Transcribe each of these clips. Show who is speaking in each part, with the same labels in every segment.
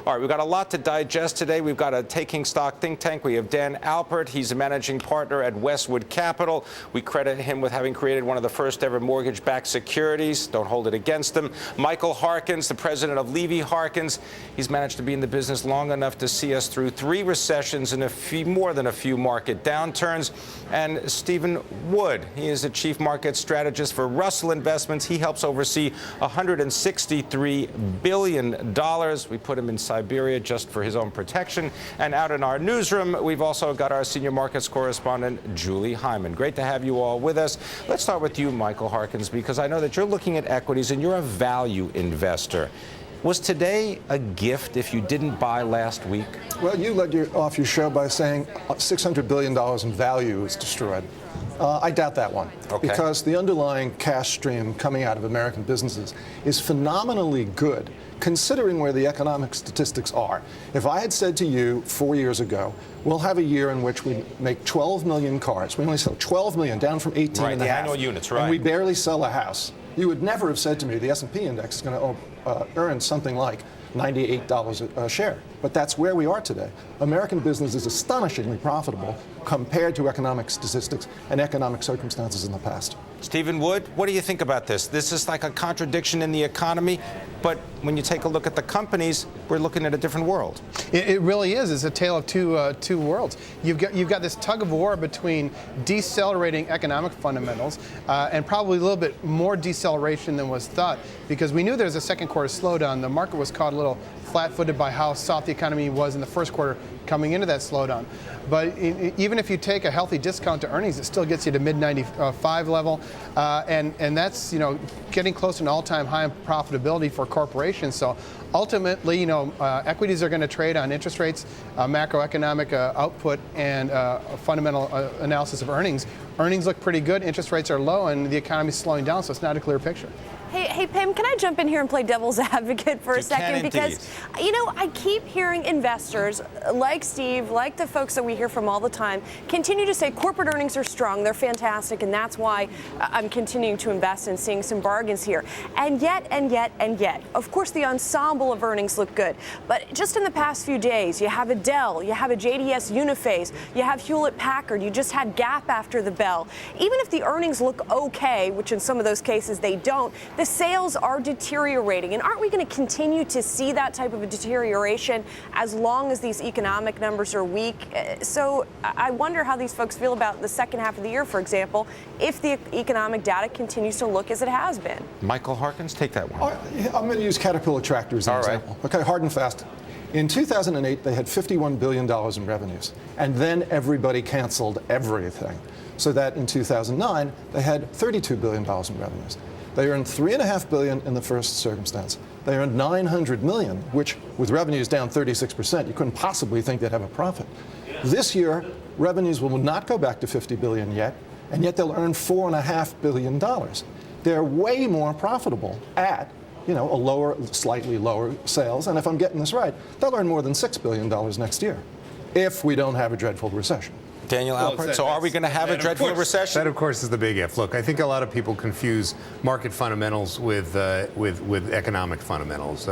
Speaker 1: All right, we've got a lot to digest today. We've got a Taking Stock think tank. We have Dan Alpert. He's a managing partner at Westwood Capital. We credit him with having created one of the first ever mortgage-backed securities. Don't hold it against him. Michael Harkins, the president of Levy Harkins. He's managed to be in the business long enough to see us through 3 recessions and more than a few market downturns. And Stephen Wood, he is the chief market strategist for Russell Investments. He helps oversee $163 billion. We put him in Siberia just for his own protection. And out in our newsroom, we've also got our senior markets correspondent, Julie Hyman. Great to have you all with us. Let's start with you, Michael Harkins, because I know that you're looking at equities and you're a value investor. Was today a gift if you didn't buy last week?
Speaker 2: Well, you led off your show by saying $600 billion in value is destroyed. I doubt that one. Okay. Because the underlying cash stream coming out of American businesses is phenomenally good, considering where the economic statistics are. If I had said to you 4 years ago, we'll have a year in which we make 12 million cars. We only sell 12 million, down from 18 and a half.
Speaker 1: Annual units, right.
Speaker 2: And we barely sell a house. You would never have said to me the S&P index is going to earn something like $98 a share. But that's where we are today. American business is astonishingly profitable compared to economic statistics and economic circumstances in the past.
Speaker 1: Stephen Wood, what do you think about this? This is like a contradiction in the economy, but when you take a look at the companies, we're looking at a different world.
Speaker 3: It really is. It's a tale of two worlds. You've got this tug of war between decelerating economic fundamentals and probably a little bit more deceleration than was thought, because we knew there was a second quarter slowdown. The market was caught a little flat-footed by how soft the economy was in the first quarter coming into that slowdown. But even if you take a healthy discount to earnings, it still gets you to mid-95 level, and that's getting close to an all-time high in profitability for corporations. So ultimately, equities are going to trade on interest rates, macroeconomic output, and fundamental analysis of earnings. Earnings look pretty good. Interest rates are low, and the economy is slowing down, so it's not a clear picture.
Speaker 4: Hey, Pimm, can I jump in here and play devil's advocate for a second? Because, I keep hearing investors like Steve, like the folks that we hear from all the time, continue to say corporate earnings are strong, they're fantastic, and that's why I'm continuing to invest and seeing some bargains here. And yet, of course, the ensemble of earnings look good. But just in the past few days, you have a Dell, you have a JDS Uniphase, you have Hewlett-Packard, you just had Gap after the bell. Even if the earnings look okay, which in some of those cases they don't, the sales are deteriorating. And aren't we going to continue to see that type of a deterioration as long as these economic numbers are weak? So I wonder how these folks feel about the second half of the year, for example, if the economic data continues to look as it has been.
Speaker 1: Michael Harkins, take that one.
Speaker 2: I'm going to use Caterpillar Tractor as an example. Okay, hard and fast. In 2008, they had $51 billion in revenues, and then everybody canceled everything. So that in 2009, they had $32 billion in revenues. They earned $3.5 billion in the first circumstance. They earned $900 million, which, with revenues down 36%, you couldn't possibly think they'd have a profit. This year, revenues will not go back to $50 billion yet, and yet they'll earn $4.5 billion. They're way more profitable at, slightly lower sales. And if I'm getting this right, they'll earn more than $6 billion next year, if we don't have a dreadful recession.
Speaker 1: Daniel Alpert, so are we going to have a dreadful recession?
Speaker 5: That, of course, is the big if. Look, I think a lot of people confuse market fundamentals with economic fundamentals.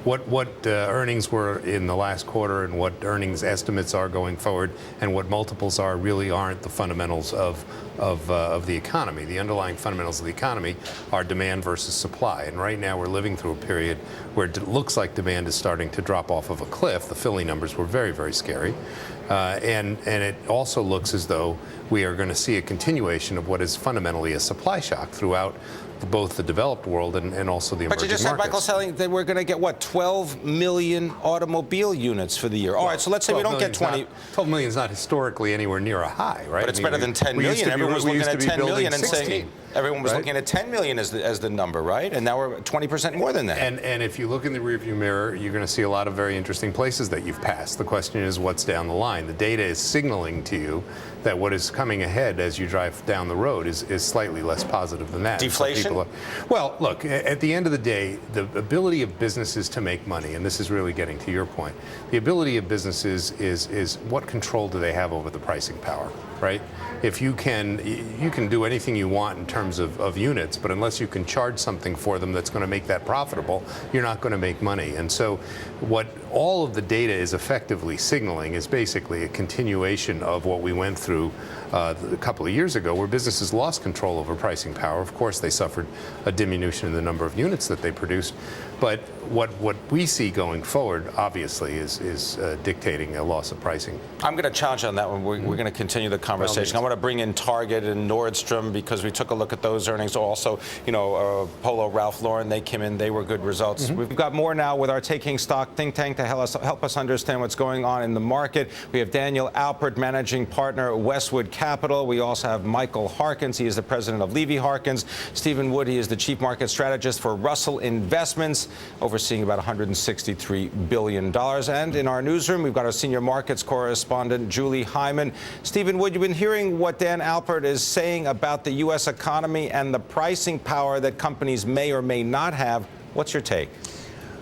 Speaker 5: What earnings were in the last quarter and what earnings estimates are going forward and what multiples are really aren't the fundamentals of the economy. The underlying fundamentals of the economy are demand versus supply. And right now we're living through a period where it looks like demand is starting to drop off of a cliff. The Philly numbers were very, very scary. And it also looks as though we are going to see a continuation of what is fundamentally a supply shock throughout both the developed world and also the emerging markets.
Speaker 1: But you just said, Michael, saying that we're going to get, 12 million automobile units for the year. All right, so let's say we don't get 20.
Speaker 5: 12 million is not historically anywhere near a high, right?
Speaker 1: But it's better than 10 million. Everyone was looking at 10 million and saying, everyone was looking at 10 million as the number, right? And now we're 20% more than that.
Speaker 5: And if you look in the rearview mirror, you're going to see a lot of very interesting places that you've passed. The question is, what's down the line? The data is signaling to you that what is coming ahead as you drive down the road is slightly less positive than that.
Speaker 1: Deflation?
Speaker 5: Well, look, at the end of the day, the ability of businesses to make money, and this is really getting to your point, the ability of businesses is what control do they have over the pricing power? right? If you can do anything you want in terms of units, but unless you can charge something for them that's going to make that profitable, you're not going to make money. And so what all of the data is effectively signaling is basically a continuation of what we went through a couple of years ago, where businesses lost control over pricing power. Of course, they suffered a diminution in the number of units that they produced. But what we see going forward, obviously, is dictating a loss of pricing.
Speaker 1: I'm going to challenge on that one. We're going to continue the conversation. I want to bring in Target and Nordstrom because we took a look at those earnings. Also, Polo, Ralph Lauren, they came in. They were good results. We've got more now with our Taking Stock think tank to help us understand what's going on in the market. We have Daniel Alpert, managing partner at Westwood Capital. We also have Michael Harkins. He is the president of Levy Harkins. Stephen Wood, he is the chief market strategist for Russell Investments, overseeing about $163 billion. And in our newsroom, we've got our senior markets correspondent, Julie Hyman. Stephen Wood, you've been hearing what Dan Alpert is saying about the U.S. economy and the pricing power that companies may or may not have. What's your take?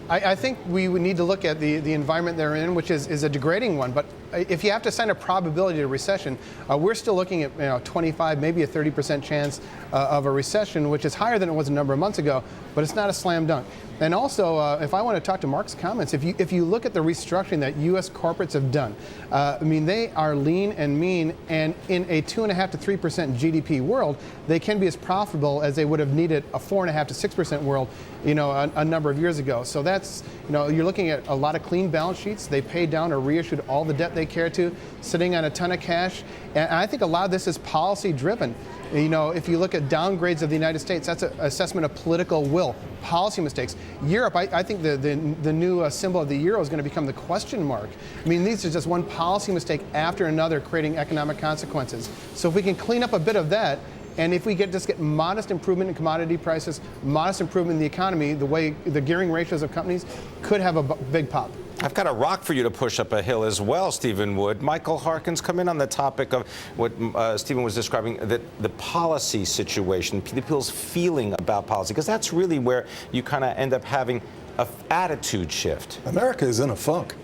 Speaker 3: I think we would need to look at the environment they're in, which is a degrading one. But if you have to assign a probability to recession, we're still looking at 25, maybe a 30% chance of a recession, which is higher than it was a number of months ago, but it's not a slam dunk. And also, if I want to talk to Mark's comments, if you look at the restructuring that U.S. corporates have done, they are lean and mean, and in a 2.5% to 3% GDP world, they can be as profitable as they would have needed a 4.5% to 6% world, a number of years ago. So that's, you're looking at a lot of clean balance sheets. They paid down or reissued all the debt they cared to, sitting on a ton of cash. And I think a lot of this is policy driven. If you look at downgrades of the United States, that's an assessment of political will, policy mistakes. Europe, I think the new symbol of the euro is going to become the question mark. These are just one policy mistake after another, creating economic consequences. So if we can clean up a bit of that, and if we just get modest improvement in commodity prices, modest improvement in the economy, the way the gearing ratios of companies could have a big pop.
Speaker 1: I've got a rock for you to push up a hill as well, Stephen Wood. Michael Harkins, come in on the topic of what Stephen was describing, the policy situation, people's feeling about policy, because that's really where you kind of end up having an attitude shift.
Speaker 2: America is in a funk.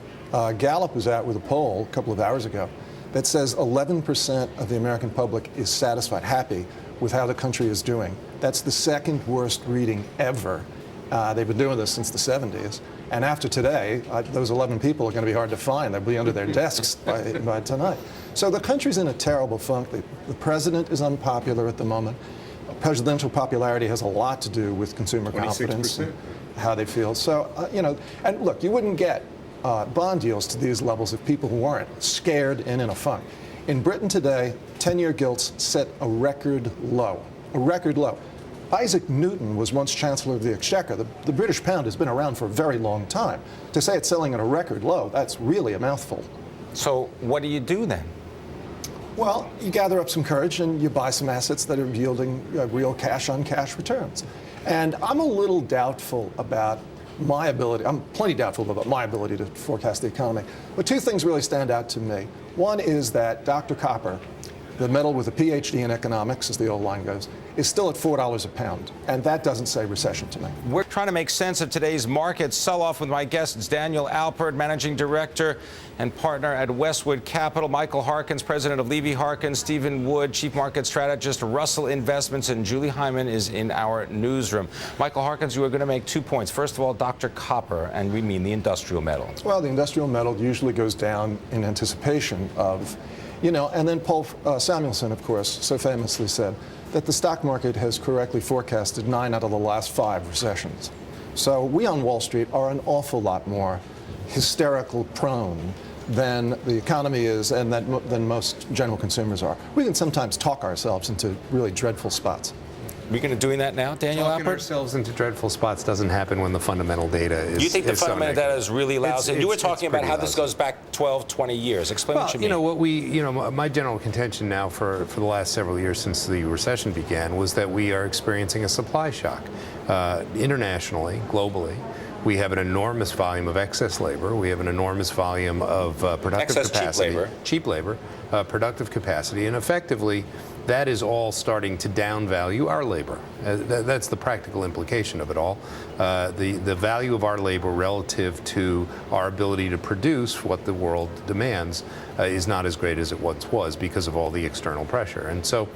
Speaker 2: Gallup was out with a poll a couple of hours ago that says 11% of the American public is satisfied, happy with how the country is doing. That's the second worst reading ever. They've been doing this since the 70s. And after today, those 11 people are going to be hard to find. They'll be under their desks by tonight. So the country's in a terrible funk. The president is unpopular at the moment. Presidential popularity has a lot to do with consumer confidence and how they feel. So, and look, you wouldn't get bond yields to these levels if people weren't scared and in a funk. In Britain today, 10-year gilts set a record low, a record low. Isaac Newton was once Chancellor of the Exchequer. The British pound has been around for a very long time. To say it's selling at a record low, that's really a mouthful.
Speaker 1: So what do you do then?
Speaker 2: Well, you gather up some courage and you buy some assets that are yielding real cash-on-cash returns. And I'm a little doubtful about my ability, I'm plenty doubtful about my ability to forecast the economy. But two things really stand out to me. One is that Dr. Copper, the medal with a PhD in economics, as the old line goes, is still at $4 a pound, and that doesn't say recession to me.
Speaker 1: We're trying to make sense of today's market sell-off with my guests, Daniel Alpert, managing director and partner at Westwood Capital, Michael Harkins, president of Levy Harkins, Stephen Wood, chief market strategist, Russell Investments, and Julie Hyman is in our newsroom. Michael Harkins, you are going to make 2 points. First of all, Dr. Copper, and we mean the industrial metal.
Speaker 2: Well, the industrial metal usually goes down in anticipation of, and then Paul Samuelson, of course, so famously said that the stock market has correctly forecasted 9 out of the last 5 recessions. So we on Wall Street are an awful lot more hysterical prone than the economy is and than most general consumers are. We can sometimes talk ourselves into really dreadful spots.
Speaker 1: Are we going to doing that now, Daniel
Speaker 5: Talking
Speaker 1: Alpert?
Speaker 5: ourselves into dreadful spots doesn't happen when the fundamental data is.
Speaker 1: You think the fundamental data is really lousy? You were talking about how this goes back 12, 20 years. Explain what you mean.
Speaker 5: My general contention now for the last several years since the recession began was that we are experiencing a supply shock internationally, globally. We have an enormous volume of excess labor. We have an enormous volume of productive capacity.
Speaker 1: Cheap labor.
Speaker 5: Productive capacity, and effectively, that is all starting to downvalue our labor. That's the practical implication of it all. The value of our labor relative to our ability to produce what the world demands is not as great as it once was because of all the external pressure. And so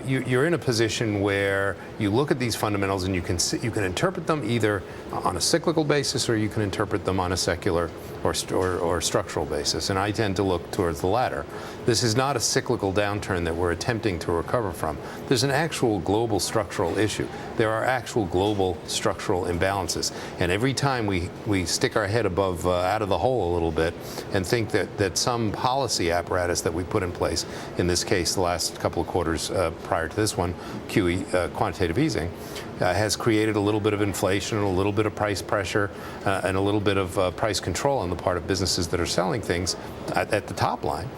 Speaker 5: you're in a position where you look at these fundamentals and you can interpret them either on a cyclical basis or you can interpret them on a secular or structural basis. And I tend to look towards the latter. This is not a cyclical downturn that we're attempting to recover from. There's an actual global structural issue. There are actual global structural imbalances. And every time we stick our head above out of the hole a little bit and think that some policy apparatus that we put in place, in this case the last couple of quarters prior to this one, QE, quantitative easing, has created a little bit of inflation and a little bit of price pressure and a little bit of price control on the part of businesses that are selling things at the top line.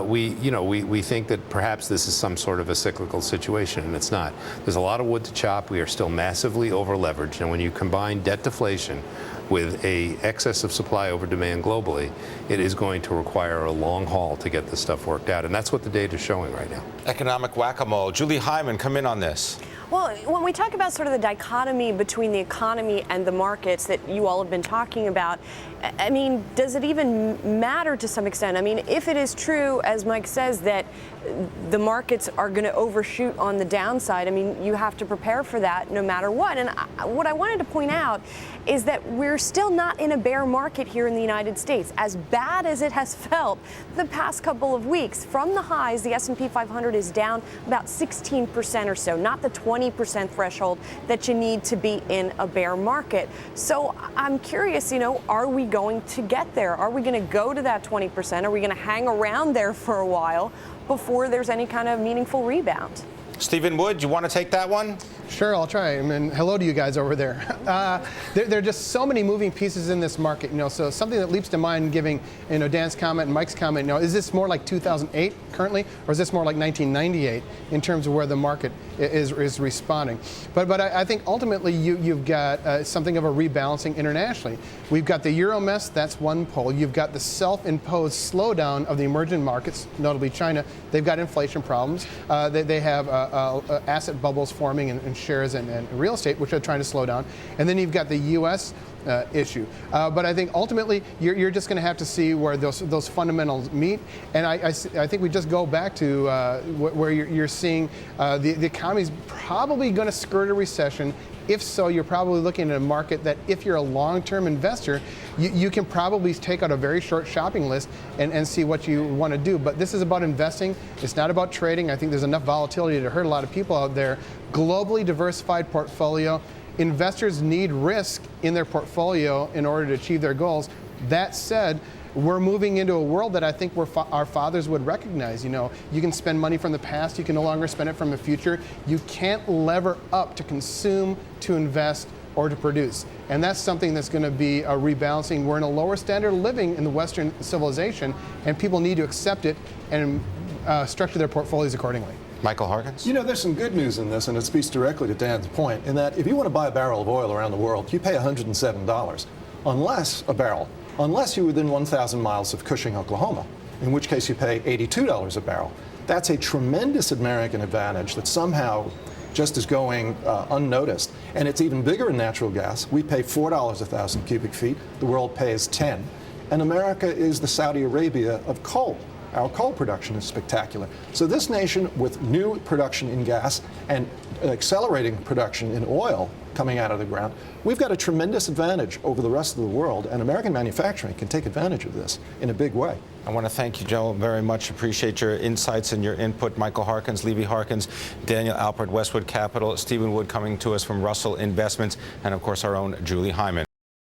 Speaker 5: We think that perhaps this is some sort of a cyclical situation, and it's not. There's a lot of wood to chop. We are still massively over-leveraged, and when you combine debt deflation with a excess of supply over demand globally, it is going to require a long haul to get this stuff worked out, and that's what the data is showing right now.
Speaker 1: Economic whack-a-mole. Julie Hyman, come in on this.
Speaker 4: Well, when we talk about sort of the dichotomy between the economy and the markets that you all have been talking about, I mean, does it even matter to some extent? I mean, if it is true, as Mike says, that the markets are going to overshoot on the downside, I mean, you have to prepare for that no matter what. And what I wanted to point out is that we're still not in a bear market here in the United States. As bad as it has felt the past couple of weeks, from the highs, the S&P 500 is down about 16% or so, not the 20% threshold that you need to be in a bear market. So I'm curious, are we going to get there? Are we going to go to that 20%? Are we going to hang around there for a while before there's any kind of meaningful rebound?
Speaker 1: Stephen Wood, you want to take that one?
Speaker 3: Sure, I'll try. I mean, hello to you guys over there. There are just so many moving pieces in this market, So something that leaps to mind, giving Dan's comment and Mike's comment. Is this more like 2008 currently, or is this more like 1998 in terms of where the market is responding? But I think ultimately you've got something of a rebalancing internationally. We've got the euro mess. That's one pole. You've got the self-imposed slowdown of the emerging markets, notably China. They've got inflation problems. They have asset bubbles forming in shares and real estate, which are trying to slow down. And then you've got the U.S. Issue. But I think ultimately you're just going to have to see where those fundamentals meet. And I think we just go back to where you're seeing the economy's probably going to skirt a recession. If so, you're probably looking at a market that, if you're a long-term investor, you can probably take out a very short shopping list and see what you want to do. But this is about investing. It's not about trading. I think there's enough volatility to hurt a lot of people out there. Globally diversified portfolio. Investors need risk in their portfolio in order to achieve their goals. That said, we're moving into a world that I think our fathers would recognize. You can spend money from the past. You can no longer spend it from the future. You can't lever up to consume, to invest, or to produce. And that's something that's going to be a rebalancing. We're in a lower standard of living in the Western civilization, and people need to accept it and structure their portfolios accordingly.
Speaker 1: Michael Harkins?
Speaker 2: There's some good news in this, and it speaks directly to Dan's point, in that if you want to buy a barrel of oil around the world, you pay $107, unless you're within 1,000 miles of Cushing, Oklahoma, in which case you pay $82 a barrel. That's a tremendous American advantage that somehow just is going unnoticed. And it's even bigger in natural gas. We pay $4 a thousand cubic feet. The world pays 10. And America is the Saudi Arabia of coal. Our coal production is spectacular. So this nation, with new production in gas and accelerating production in oil coming out of the ground, we've got a tremendous advantage over the rest of the world, and American manufacturing can take advantage of this in a big way.
Speaker 1: I want to thank you, Joe, very much. Appreciate your insights and your input. Michael Harkins, Levy Harkins, Daniel Alpert, Westwood Capital, Stephen Wood coming to us from Russell Investments, and of course our own Julie Hyman.